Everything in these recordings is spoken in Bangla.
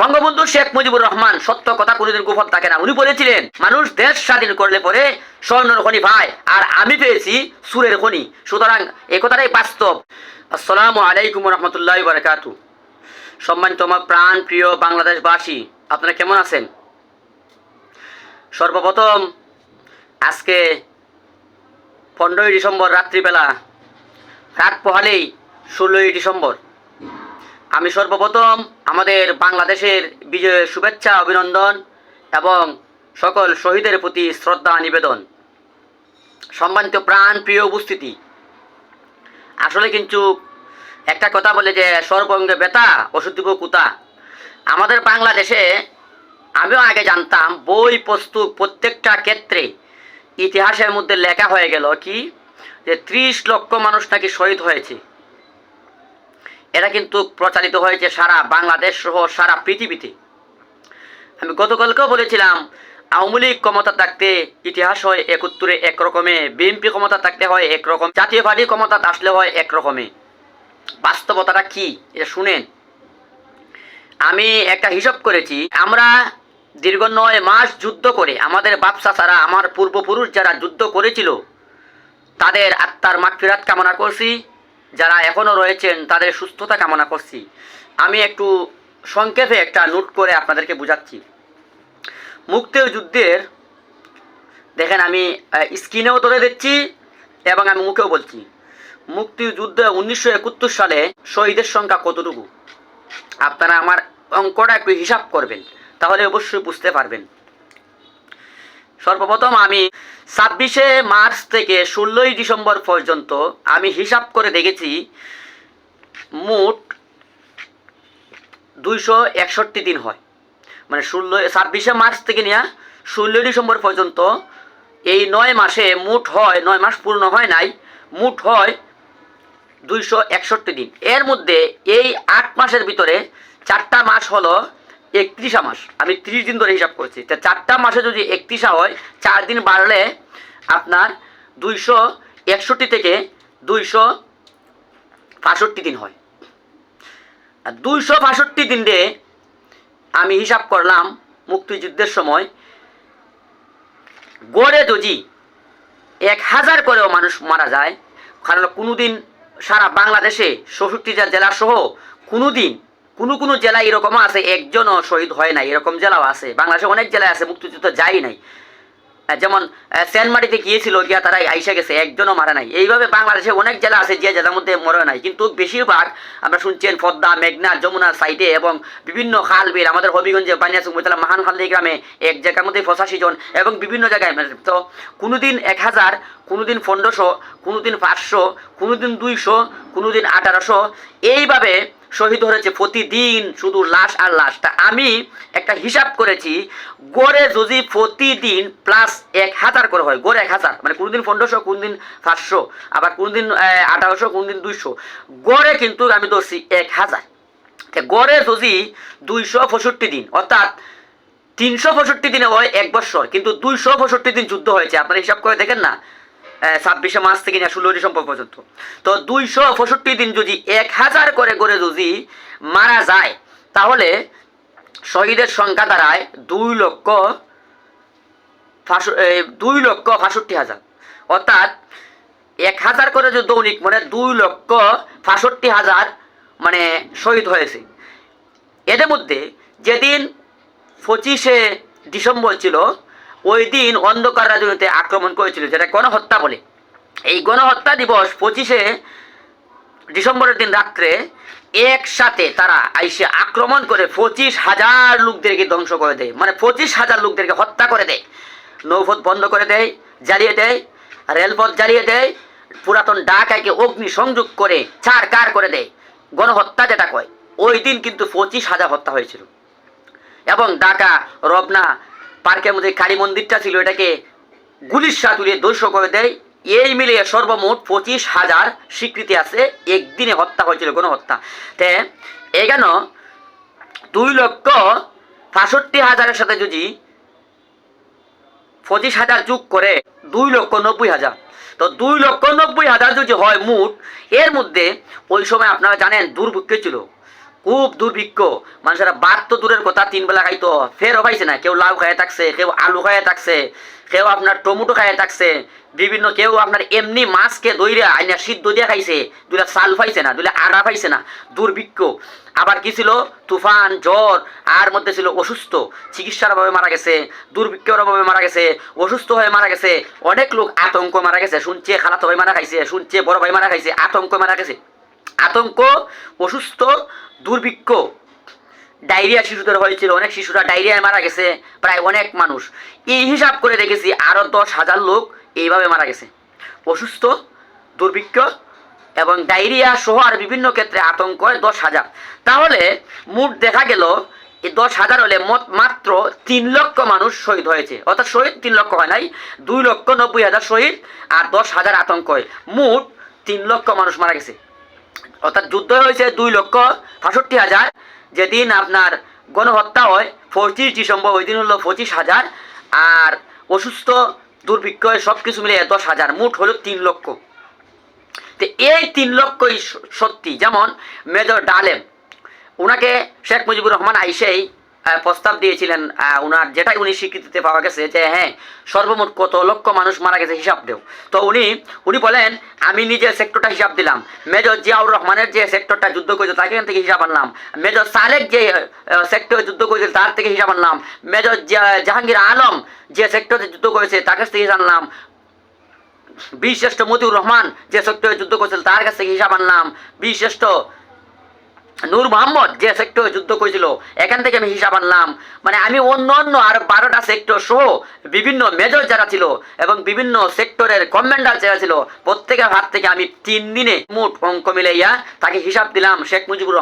বঙ্গবন্ধু শেখ মুজিবুর রহমান সত্য কথা কোনোদিন গোপন থাকে না। উনি বলেছিলেন মানুষ দেশ স্বাধীন করলে পরে স্বর্ণের খনি পায়, আর আমি পেয়েছি সুরের খনি। সুতরাং এই কথাটাই বাস্তব। আসসালামু আলাইকুম রহমতুল্লাহ বারাকাতু। সম্মানিত আমার প্রাণ প্রিয় বাংলাদেশবাসী, আপনারা কেমন আছেন? সর্বপ্রথম আজকে 15ই ডিসেম্বর রাত্রিবেলা, রাত পোহালেই 16ই ডিসেম্বর, আমি সর্বপ্রথম আমাদের বাংলাদেশের বিজয়ের শুভেচ্ছা অভিনন্দন এবং সকল শহীদের প্রতি শ্রদ্ধা নিবেদন। সম্মানিত প্রাণ প্রিয় উপস্থিতি, আসলে কিন্তু একটা কথা বলে যে সর্বঙ্গে ব্যথা ওষুধ দিব কুতা। আমাদের বাংলাদেশে আমিও আগে জানতাম বই পুস্তক প্রত্যেকটা ক্ষেত্রে ইতিহাসের মধ্যে লেখা হয়ে গেল কি যে 30 লক্ষ মানুষ নাকি শহীদ হয়েছে। এটা কিন্তু প্রচারিত হয়েছে সারা বাংলাদেশ সহ সারা পৃথিবীতে। আমি গতকালকেও বলেছিলাম আওয়ামী লীগ ক্ষমতা থাকতে ইতিহাস হয় 71-এ একরকমে, বিএনপি ক্ষমতা থাকতে হয় একরকম, জাতীয় পার্টি ক্ষমতা আসলে হয় একরকমে। বাস্তবতাটা কি এটা শুনেন। আমি একটা হিসাব করেছি, আমরা দীর্ঘ 9 মাস যুদ্ধ করে আমাদের বাপসা ছাড়া আমার পূর্বপুরুষ যারা যুদ্ধ করেছিল তাদের আত্মার মাগফিরাত কামনা করছি, যারা এখনও রয়েছেন তাদের সুস্থতা কামনা করছি। আমি একটু সংক্ষেপে একটা নোট করে আপনাদেরকে বোঝাচ্ছি। মুক্তিযুদ্ধের দেখেন, আমি স্ক্রিনেও তুলে দিচ্ছি এবং আমি মুখেও বলছি। মুক্তিযুদ্ধে 1971 সালে শহীদের সংখ্যা কতটুকু, আপনারা আমার অঙ্কটা একটু হিসাব করবেন, তাহলে অবশ্যই বুঝতে পারবেন। সর্বপ্রথম আমি 26শে মার্চ থেকে 16ই ডিসেম্বর পর্যন্ত আমি হিসাব করে দেখেছি মোট 261 দিন হয়। মানে 26শে মার্চ থেকে নিয়ে 16ই ডিসেম্বর পর্যন্ত এই 9 মাসে মোট হয়, 9 মাস পূর্ণ হয় নাই, মোট হয় 261 দিন। এর মধ্যে এই 8 মাসের ভিতরে 4টা মাস হলো 31 মাস। আমি 30 দিন ধরে হিসাব করছি। তা 4টা মাসে যদি 31 হয়, 4 দিন বাড়লে আপনার 261 থেকে 265 দিন হয়। আর 265 দিনে আমি হিসাব করলাম মুক্তিযুদ্ধের সময় গড়ে যদি 1000 করেও মানুষ মারা যায়, কারণ কোনোদিন সারা বাংলাদেশে 64টা জেলা সহ কোনোদিন কোনো জেলায় এরকম আছে একজনও শহীদ হয় নাই, এরকম জেলাও আছে। বাংলাদেশে অনেক জেলায় আছে মুক্তিযুদ্ধ যাই নাই, যেমন সেনমাটিতে গিয়েছিল, গিয়া তারা আইসা গেছে, একজনও মারা নাই। এইভাবে বাংলাদেশে অনেক জেলা আছে যে জেলার মধ্যে মরে নাই, কিন্তু বেশিরভাগ আমরা শুনছেন পদ্মা, মেঘনা, যমুনার সাইডে এবং বিভিন্ন খাল বিল, আমাদের হবিগঞ্জে বানিয়াচুং মহান খালদি গ্রামে এক জায়গার মধ্যে 85 জন এবং বিভিন্ন জায়গায়। তো কোনোদিন 1000, কোনোদিন 1500, কোনোদিন 500, কোনোদিন 200, কোনোদিন 1800, এইভাবে শহীদ হয়েছে প্রতিদিন, শুধু লাশ আর লাশ। তা আমি একটা হিসাব করেছি, গড়ে যদি প্রতিদিন প্লাস 1000 করে হয়, গড়ে 1000, মানে কোনোদিন 1500, কোনোদিন 500, আবার কোনোদিন 1800, কোনোদিন 200, গড়ে কিন্তু আমি ধরছি 1000। গড়ে যদি 265 দিন, অর্থাৎ 365 দিনে হয় 1 বছর, কিন্তু 265 দিন যুদ্ধ হয়েছে। আপনারা হিসাব করে দেখেন না, 26শে মার্চ থেকে 16 ডিসেম্বর পর্যন্ত। তো 265 দিন যদি 1000 করে যদি মারা যায়, তাহলে শহীদের সংখ্যা দাঁড়ায় 2,65,000। অর্থাৎ 1000 করে যদি দৈনিক, মানে 2,65,000 মানে শহীদ হয়েছে। এদের মধ্যে যেদিন 25শে ডিসেম্বর ছিল, ওই দিন অন্ধকার রাজনীতিতে আক্রমণ করেছিল, যেটা গণহত্যা বলে। এই গণহত্যা দিবস 25শে ডিসেম্বরের দিন রাত্রে একসাথে তারা আইসে আক্রমণ করে 25,000 লোকদেরকে ধ্বংস করে দেয়, মানে 25,000 লোকদেরকে হত্যা করে দেয়। নৌপথ বন্ধ করে দেয়, জ্বালিয়ে দেয়, রেলপথ জ্বালিয়ে দেয়, পুরাতন ঢাকাকে অগ্নি সংযোগ করে ছাড়খাড় করে দেয়, গণহত্যা যেটা কয়। ওই দিন কিন্তু 25,000 হত্যা হয়েছিল। এবং ঢাকা রবনা পার্কের মধ্যে কালী মন্দিরটা ছিল, এটাকে গুলির সাথে তুলে ধ্বংস করে দেয়। এই মিলিয়ে সর্বমোট 25,000 স্বীকৃতি আছে একদিনে হত্যা হয়েছিল, গণহত্যা। তে এখানে 2,65,000-এর সাথে যদি 25,000 যোগ করে 2,90,000, তো 2,90,000 যদি হয় মোট। এর মধ্যে ওই সময় আপনারা জানেন দুর্ভিক্ষ ছিল, খুব দুর্ভিক্ষ, মানুষেরা ভাত তো দূরের কথা 3 বেলা খাইতো, ফেরও পাইছে না। কেউ লাউ খাইয়ে থাকছে, কেউ আলু খাইয়ে থাকছে, কেউ আপনার টমেটো খাইয়ে থাকছে, বিভিন্ন কেউ আপনার এমনি মাছকে দইরা আইনা সিদ্ধ দিয়ে খাইছে, দুইটা চাল পাইছে না, দুইটা আড়া পাইছে না, দুর্ভিক্ষ। আবার কি ছিল, তুফান, জ্বর, আর মধ্যে ছিল অসুস্থ, চিকিৎসার অভাবে মারা গেছে, দুর্ভিক্ষের অভাবে মারা গেছে, অসুস্থ হয়ে মারা গেছে, অনেক লোক আতঙ্ক মারা গেছে, শুনছে খালাতো ভাই মারা খাইছে, শুনছে বড় ভাই মারা খাইছে, আতঙ্ক মারা গেছে। আতঙ্ক, অসুস্থ, দুর্ভিক্ষ, ডায়রিয়া শিশুদের হয়েছিল, অনেক শিশুরা ডায়রিয়ায় মারা গেছে, প্রায় অনেক মানুষ। এই হিসাব করে দেখেছি আরও 10,000 লোক এইভাবে মারা গেছে, অসুস্থ, দুর্ভিক্ষ এবং ডায়রিয়া সহ আর বিভিন্ন ক্ষেত্রে আতঙ্ক 10,000। তাহলে মোট দেখা গেল এই 10,000 হলে মাত্র 3 লক্ষ মানুষ শহীদ হয়েছে, অর্থাৎ শহীদ 3 লক্ষ হয় নাই, 2,90,000 শহীদ আর 10,000 আতঙ্ক, মোট 3 লক্ষ মানুষ মারা গেছে। অর্থাৎ যুদ্ধ হয়েছে 2,65,000। যেদিন আপনার গণহত্যা হয় 25 ডিসেম্বর, ওই দিন হলো 25,000, আর অসুস্থ, দুর্ভিক্ষ সব কিছু মিলে 10,000, মোট হলো 3 লক্ষ। তো এই 3 লক্ষই সত্যি। যেমন মেজর ডালেম, ওনাকে শেখ মুজিবুর রহমান আইসেই প্রস্তাব দিয়েছিলেন, ওনার যেটাই উনি স্বীকৃতিতে পাওয়া গেছে যে হ্যাঁ সর্বমোট কত লক্ষ মানুষ মারা গেছে হিসাব দেও। তো উনি বলেন আমি নিজের সেক্টরটা হিসাব দিলাম, মেজর জিয়াউর রহমানের যে সেক্টরটা যুদ্ধ করেছে তাকে থেকে হিসাব আনলাম, মেজর সালেক যে সেক্টরে যুদ্ধ করেছে তার থেকে হিসাব আনলাম, মেজর জাহাঙ্গীর আলম যে সেক্টরে যুদ্ধ করেছে তার কাছ থেকে আনলাম, বীর শ্রেষ্ঠ মতিউর রহমান যে সেক্টরে যুদ্ধ করেছিল তার কাছ থেকে হিসাব আনলাম, বীর শ্রেষ্ঠ নূর মোহাম্মদ যে সেক্টরে যুদ্ধ করেছিল এখান থেকে আমি হিসাব আনলাম। মানে আমি অন্য আর 12টা সেক্টর সহ বিভিন্ন মেজর যারা ছিল এবং বিভিন্ন সেক্টরের কমান্ডার যারা ছিল প্রত্যেকের হাত থেকে আমি 3 দিনে মোট অঙ্ক মিলাইয়া তাকে হিসাব দিলাম। শেখ মুজিবুর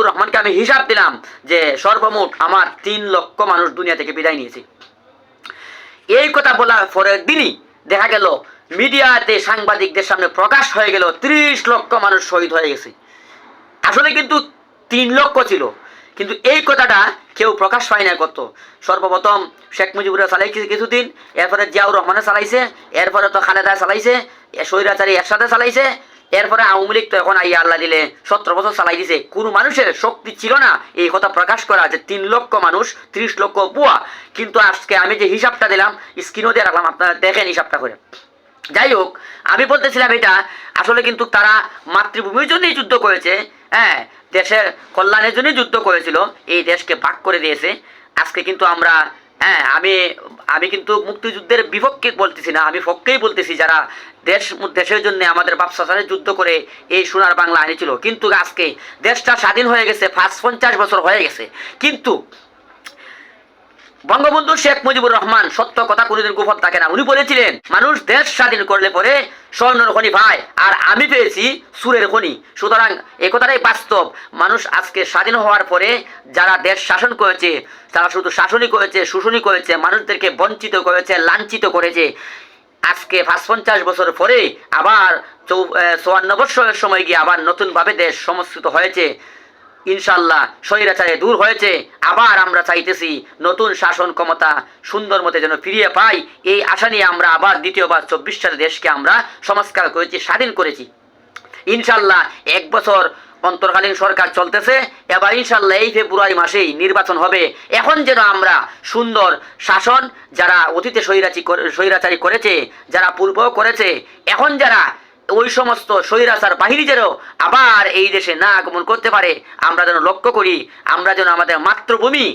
রহমানকে আমি হিসাব দিলাম যে সর্বমোট আমার 3 লক্ষ মানুষ দুনিয়া থেকে বিদায় নিয়েছে। এই কথা বলার পরের দিনই দেখা গেল মিডিয়াতে সাংবাদিকদের সামনে প্রকাশ হয়ে গেল 30 লক্ষ মানুষ শহীদ হয়ে গেছে। আসলে কিন্তু 3 লক্ষ ছিল, কিন্তু এই কথাটা কেউ প্রকাশ পায় না। কত সর্বপ্রথম শেখ মুজিবুর চালাইছে কিছুদিন, এরপরে জিয়াউর রহমানে চালাইছে, এরপরে তো খালেদা চালাইছে, স্বৈরাচারী একসাথে চালাইছে, এরপরে আওয়ামী লীগ তো এখন আইয়া আল্লাহ দিলে 17 বছর চালাই দিছে। কোনো মানুষের শক্তি ছিল না এই কথা প্রকাশ করা যে 3 লক্ষ মানুষ 30 লক্ষ বুয়া। কিন্তু আজকে আমি যে হিসাবটা দিলাম স্ক্রিনও দিয়ে রাখলাম, আপনারা দেখেন হিসাবটা করে। যাই হোক, আমি বলতেছিলাম এটা আসলে কিন্তু তারা মাতৃভূমির জন্যই যুদ্ধ করেছে, হ্যাঁ দেশের কল্যাণের জন্যই যুদ্ধ করেছিল, এই দেশকে ভাগ করে দিয়েছে। আজকে কিন্তু আমরা আমি কিন্তু মুক্তিযুদ্ধের বিপক্ষে বলতেছি না, আমি পক্ষেই বলতেছি যারা দেশের জন্য আমাদের বাপসারে যুদ্ধ করে এই সোনার বাংলা এনেছিল। কিন্তু আজকে দেশটা স্বাধীন হয়ে গেছে, 50 বছর হয়ে গেছে, কিন্তু বঙ্গবন্ধু শেখ মুজিবুর রহমান সত্য কথা কোনোদিন গোপন থাকে না। উনি বলেছিলেন মানুষ দেশ স্বাধীন করলে পরে স্বর্ণের খনি পায়, আর আমি পেয়েছি সুরের খনি। সুতরাং এ কথাটাই বাস্তব। মানুষ আজকে স্বাধীন হওয়ার পরে যারা দেশ শাসন করেছে তারা শুধু শাসনই করেছে, শোষণই করেছে, মানুষদেরকে বঞ্চিত করেছে, লাঞ্ছিত করেছে। আজকে 50 বছর পরে আবার 54 বছরের সময় গিয়ে আবার নতুনভাবে দেশ সংস্কৃত হয়েছে, ইনশাল্লাহ স্বৈরাচারে দূর হয়েছে। আবার আমরা চাইতেছি নতুন শাসন ক্ষমতা সুন্দর মতে যেন ফিরিয়ে পাই, এই আশা নিয়ে আমরা আবার দ্বিতীয়বার 24 সালে দেশকে আমরা সংস্কার করেছি, স্বাধীন করেছি। ইনশাল্লাহ 1 বছর অন্তর্কালীন সরকার চলতেছে, এবার ইনশাল্লাহ এই ফেব্রুয়ারি মাসেই নির্বাচন হবে। এখন যেন আমরা সুন্দর শাসন, যারা অতীতে স্বৈরাচারী করেছে, যারা পূর্ব করেছে, এখন যারা ওই সমস্ত স্বৈরাচার বাহিনী যেন আবার এই দেশে না আগমন করতে পারে আমরা যেন লক্ষ্য করি। আমরা যেন আমাদের মাতৃভূমি,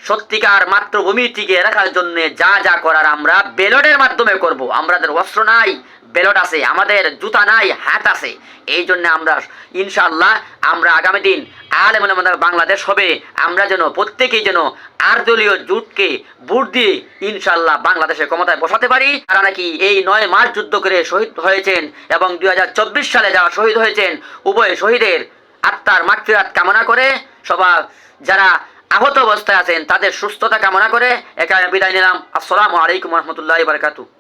সত্যিকার মাতৃভূমি টিকে রাখার জন্য যা যা করার আমরা ব্যালটের মাধ্যমে করব। আমাদের অস্ত্র নাই, ব্যালট আছে, আমাদের জুতা নাই, হাত আছে। এই জন্য আমরা ইনশাআল্লাহ আমরা আগামী দিন আলেম ওলামাদের বাংলাদেশ হবে। আমরা যেন প্রত্যেকেই যেন 8 দলীয় জোটকে ভোট দিয়ে ইনশাআল্লাহ বাংলাদেশের ক্ষমতায় বসাতে পারি। তারা নাকি এই 9 মাস যুদ্ধ করে শহীদ হয়েছেন এবং 2024 সালে যারা শহীদ হয়েছেন উভয় শহীদের আত্মার মাগফিরাত কামনা করে, সবার যারা আহত অবস্থায় আছেন তাদের সুস্থতা কামনা করে এখানে বিদায় নিলাম। আসসালামু আলাইকুম ওয়া রাহমাতুল্লাহি ওয়া বারাকাতুহু।